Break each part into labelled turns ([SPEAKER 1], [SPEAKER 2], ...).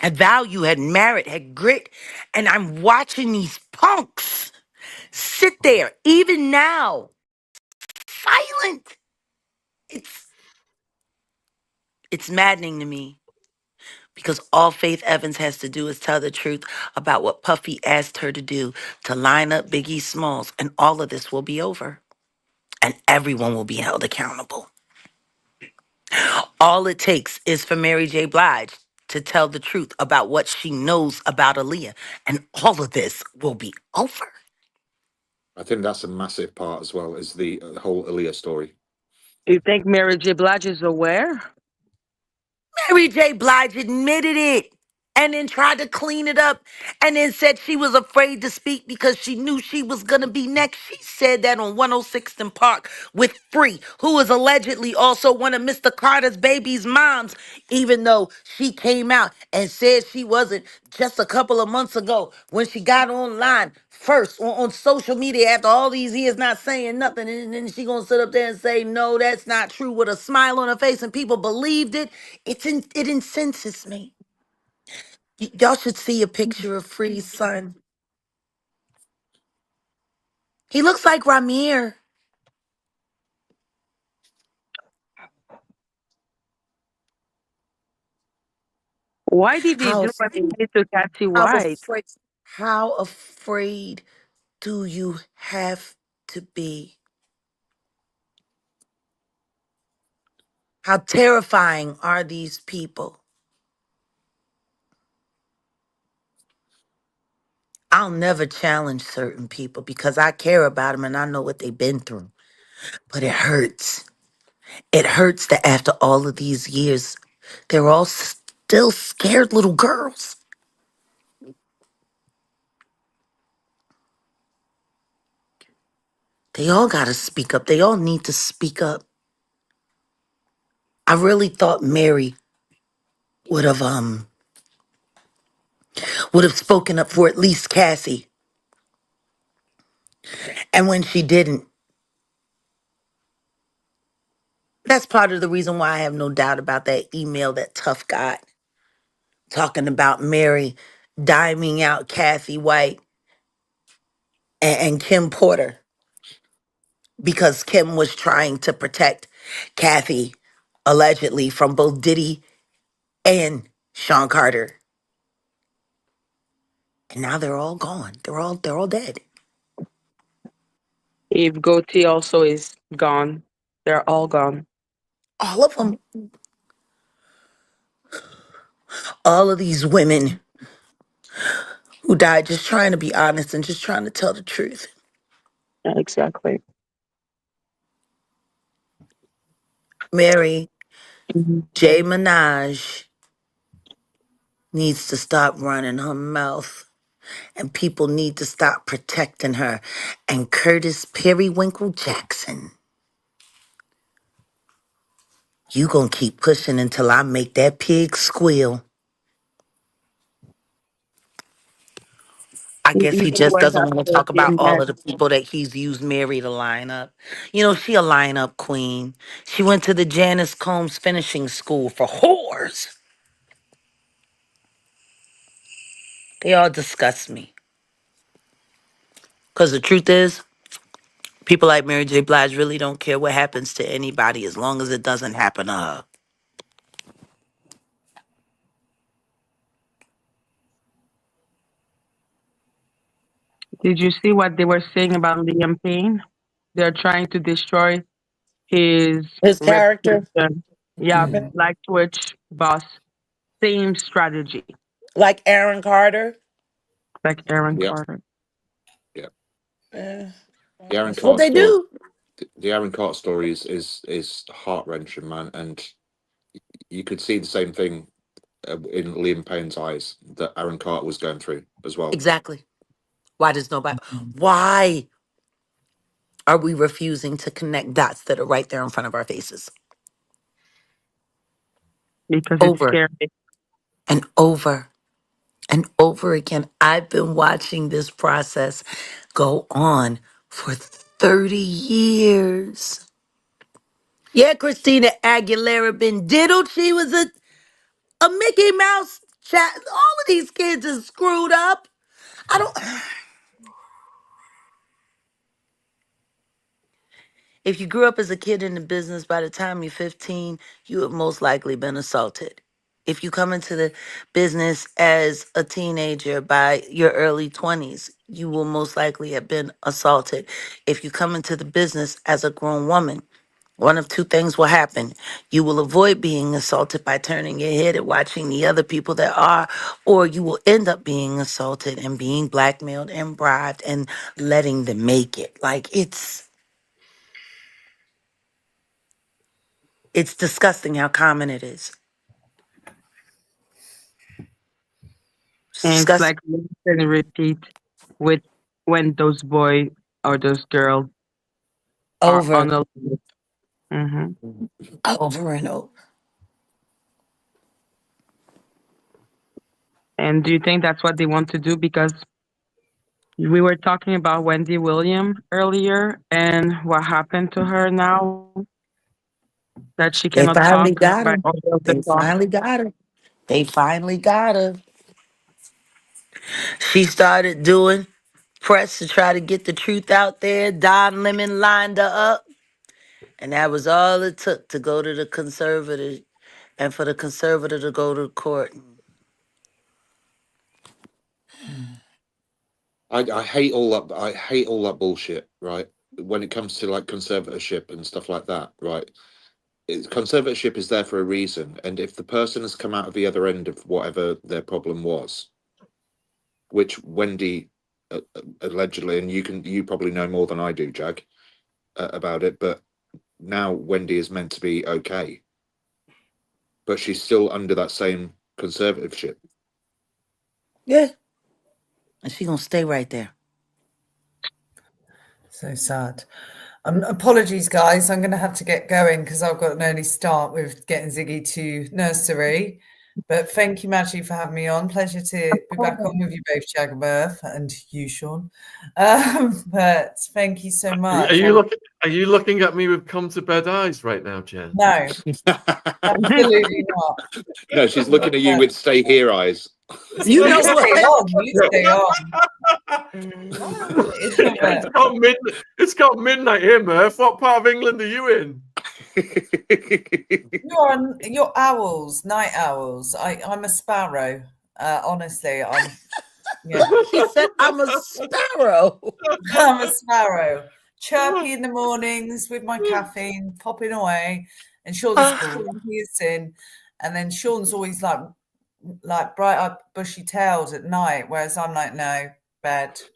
[SPEAKER 1] had value, had merit, had grit. And I'm watching these punks sit there, even now, silent. It's it's maddening to me because all Faith Evans has to do is tell the truth about what Puffy asked her to do to line up Biggie Smalls, and all of this will be over. And everyone will be held accountable. All it takes is for Mary J. Blige to tell the truth about what she knows about Aaliyah, and all of this will be over.
[SPEAKER 2] I think that's a massive part as well as the whole Aaliyah story.
[SPEAKER 3] You think Mary J. Blige is aware?
[SPEAKER 1] Mary J. Blige admitted it and then tried to clean it up and then said she was afraid to speak because she knew she was going to be next. She said that on 106th and Park with Free, who is allegedly also one of Mr. Carter's baby's moms, even though she came out and said she wasn't just a couple of months ago when she got online first on social media after all these years not saying nothing, and then she gonna sit up there and say no, that's not true, with a smile on her face, and people believed it. It incenses me. Y'all should see a picture of Free's son. He looks like Ramir.
[SPEAKER 3] Why did he
[SPEAKER 1] How
[SPEAKER 3] do what he did to Cassie
[SPEAKER 1] how
[SPEAKER 3] White?
[SPEAKER 1] afraid how afraid do you have to be? How terrifying are these people? I'll never challenge certain people because I care about them and I know what they've been through. But it hurts. It hurts that after all of these years, they're all still scared little girls. They all got to speak up. They all need to speak up. I really thought Mary would have spoken up for at least Cassie. And when she didn't, that's part of the reason why I have no doubt about that email that Tough got talking about Mary diming out Kathy White and Kim Porter because Kim was trying to protect Kathy allegedly from both Diddy and Sean Carter. And now they're all gone. They're all dead.
[SPEAKER 3] If Goatee also is gone, they're all gone.
[SPEAKER 1] All of them. All of these women who died just trying to be honest and just trying to tell the truth.
[SPEAKER 3] Yeah, exactly.
[SPEAKER 1] Mary
[SPEAKER 3] Mhm.
[SPEAKER 1] J. Minaj needs to stop running her mouth, and people need to stop protecting her. And Curtis Periwinkle Jackson, you gonna keep pushing until I make that pig squeal. I
[SPEAKER 3] He
[SPEAKER 1] guess he
[SPEAKER 3] even
[SPEAKER 1] just
[SPEAKER 3] went
[SPEAKER 1] doesn't want to
[SPEAKER 3] after
[SPEAKER 1] talk about all
[SPEAKER 3] DMX.
[SPEAKER 1] of the people that he's used Mary to line up. You know, she a lineup queen. She went to the Janice Combs finishing school for whores. They all disgust me. Because the truth is, people like Mary J. Blige really don't care what happens to anybody as long as it doesn't happen to her.
[SPEAKER 3] Did you see what they were saying about Liam Payne? They're trying to destroy his
[SPEAKER 1] His character,
[SPEAKER 3] reputation. Yeah, like Twitch boss, same strategy,
[SPEAKER 1] like Aaron Carter.
[SPEAKER 3] like Aaron
[SPEAKER 2] Yeah,
[SPEAKER 3] Carter.
[SPEAKER 2] yeah.
[SPEAKER 1] Eh,
[SPEAKER 2] The Aaron
[SPEAKER 1] that's what
[SPEAKER 2] Carter
[SPEAKER 1] they
[SPEAKER 2] story.
[SPEAKER 1] do.
[SPEAKER 2] The Aaron Carter story is heart wrenching, man, and you could see the same thing in Liam Payne's eyes that Aaron Carter was going through as well.
[SPEAKER 1] Exactly. Why does nobody? Why are we refusing to connect dots that are right there in front of our faces?
[SPEAKER 3] Because it's
[SPEAKER 1] Over
[SPEAKER 3] scary.
[SPEAKER 1] and over and over again. I've been watching this process go on for 30 years. Yeah, Christina Aguilera been diddled. She was a Mickey Mouse All of these kids are screwed up. I don't. If you grew up as a kid in the business, by the time you're 15, you have most likely been assaulted. If you come into the business as a teenager by your early 20s, you will most likely have been assaulted. If you come into the business as a grown woman, one of two things will happen. You will avoid being assaulted by turning your head and watching the other people that are, or you will end up being assaulted and being blackmailed and bribed and letting them make it. Like it's disgusting how common it is. It's
[SPEAKER 3] And it's
[SPEAKER 1] disgusting.
[SPEAKER 3] like rinse and repeat with when those boy or those girls are
[SPEAKER 1] Over,
[SPEAKER 3] on a hmm.
[SPEAKER 1] over and over.
[SPEAKER 3] And do you think that's what they want to do? Because we were talking about Wendy Williams earlier and what happened to her now that she cannot
[SPEAKER 1] They
[SPEAKER 3] talk
[SPEAKER 1] finally got
[SPEAKER 3] by
[SPEAKER 1] her.
[SPEAKER 3] order of the
[SPEAKER 1] They
[SPEAKER 3] law.
[SPEAKER 1] finally got her. They finally got her. She started doing press to try to get the truth out there. Don Lemon lined her up. And that was all it took to go to the conservative and for the conservative to go to court.
[SPEAKER 2] I hate all that. I hate all that bullshit. Right, when it comes to like conservatorship and stuff like that. Right, conservatorship is there for a reason, and if the person has come out of the other end of whatever their problem was, which Wendy allegedly, and you probably know more than I do, Jag, about it, but now Wendy is meant to be okay, but she's still under that same conservatorship.
[SPEAKER 1] Yeah. And she gonna stay right there.
[SPEAKER 4] So sad. Apologies, guys. I'm going to have to get going because I've got an early start with getting Ziggy to nursery. But thank you, Maggie, for having me on. Pleasure to be back on with you both, Jaguar, and you, Shaun. But thank you so much.
[SPEAKER 5] Are you looking at me with come to bed eyes right now, Jen?
[SPEAKER 4] No, absolutely not.
[SPEAKER 2] No, she's looking at you with stay here eyes.
[SPEAKER 1] You know
[SPEAKER 4] You stay
[SPEAKER 1] what?
[SPEAKER 4] on. You stay on.
[SPEAKER 5] It's got midnight here, Murph. What part of England are you in?
[SPEAKER 4] You're owls, night owls. I'm a sparrow. Honestly, yeah.
[SPEAKER 1] She said I'm a sparrow.
[SPEAKER 4] I'm a sparrow. Chirpy in the mornings with my caffeine, popping away, and Shaun's grumpy as sin. And then Shaun's always like bright-eyed, bushy-tailed at night, whereas I'm like, no, bed's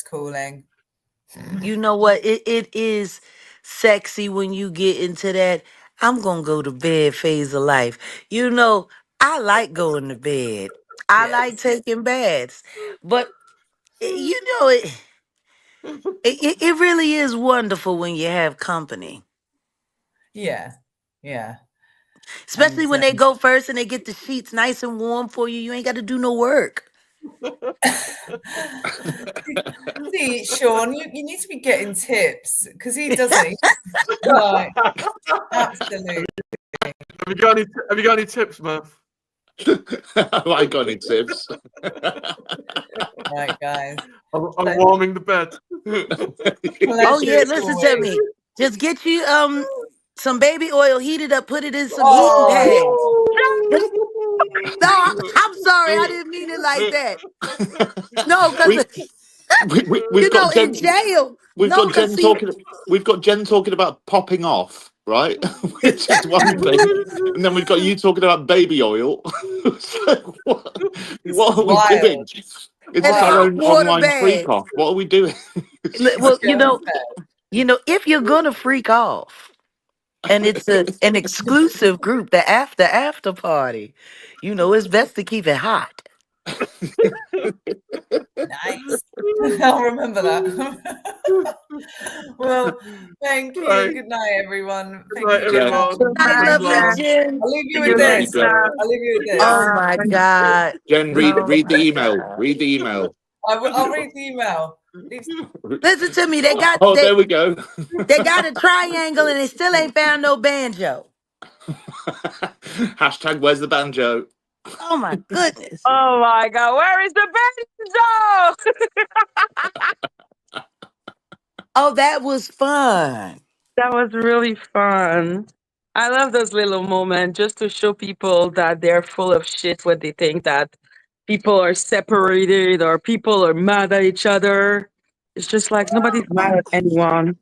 [SPEAKER 4] cooling.
[SPEAKER 1] You know what? It is sexy when you get into that I'm gonna go to bed phase of life. You know, I like going to bed. I like
[SPEAKER 4] Yes.
[SPEAKER 1] taking baths. But you know it really is wonderful when you have company.
[SPEAKER 4] Yeah.
[SPEAKER 1] Especially
[SPEAKER 4] And
[SPEAKER 1] when they go first and they get the sheets nice and warm for you. You ain't got to do no work.
[SPEAKER 4] see, Shaun, you need to be getting tips because he doesn't. Like, absolutely.
[SPEAKER 5] Have you got any tips, Murph?
[SPEAKER 2] Have I got any tips?
[SPEAKER 4] Right, guys.
[SPEAKER 5] I'm warming the bed.
[SPEAKER 1] Oh yeah, listen to me. Just get you some baby oil, heat it up, put it in some heating pads. No, I'm sorry, I didn't mean it like that. No, because
[SPEAKER 2] We've
[SPEAKER 1] you know,
[SPEAKER 2] got
[SPEAKER 1] in
[SPEAKER 2] Jen.
[SPEAKER 1] jail.
[SPEAKER 2] We've
[SPEAKER 1] No,
[SPEAKER 2] got
[SPEAKER 1] because
[SPEAKER 2] Jen
[SPEAKER 1] see,
[SPEAKER 2] talking. We've got Jen talking about popping off, right? Which is one thing, and then we've got you talking about baby oil. So what are we doing?
[SPEAKER 4] Wild.
[SPEAKER 2] Is
[SPEAKER 1] and
[SPEAKER 2] this our
[SPEAKER 1] hot
[SPEAKER 2] own
[SPEAKER 1] water
[SPEAKER 2] online freak
[SPEAKER 1] bags.
[SPEAKER 2] off? What are we doing?
[SPEAKER 1] Well,
[SPEAKER 4] Go to bed.
[SPEAKER 1] if you're gonna freak off, and it's an exclusive group, the after party, it's best to keep it hot.
[SPEAKER 4] Nice. I'll remember that. Well, thank you.
[SPEAKER 5] Right.
[SPEAKER 4] Good night, everyone.
[SPEAKER 5] Good
[SPEAKER 4] Thank
[SPEAKER 5] night,
[SPEAKER 4] you,
[SPEAKER 2] Jen.
[SPEAKER 4] Jen.
[SPEAKER 5] everyone.
[SPEAKER 1] I
[SPEAKER 5] Thanks,
[SPEAKER 1] love you,
[SPEAKER 5] love.
[SPEAKER 1] Jen.
[SPEAKER 4] I'll leave you
[SPEAKER 2] Good
[SPEAKER 4] with
[SPEAKER 2] night,
[SPEAKER 4] this.
[SPEAKER 2] Jen.
[SPEAKER 4] I'll leave you with this.
[SPEAKER 1] Oh my God.
[SPEAKER 2] Jen,
[SPEAKER 3] Oh
[SPEAKER 2] read the
[SPEAKER 3] my
[SPEAKER 2] email.
[SPEAKER 3] God.
[SPEAKER 2] Read the email.
[SPEAKER 4] I'll read the email.
[SPEAKER 1] Listen to me. They got
[SPEAKER 2] Oh,
[SPEAKER 1] they
[SPEAKER 2] there we go.
[SPEAKER 1] they got a triangle and they still ain't found no banjo.
[SPEAKER 2] Hashtag where's the banjo?
[SPEAKER 1] Oh my goodness.
[SPEAKER 3] Oh my God, where is the banjo?
[SPEAKER 1] Oh, that was fun.
[SPEAKER 3] That was really fun. I love those little moments just to show people that they're full of shit when they think that people are separated or people are mad at each other. It's just like nobody's mad at anyone.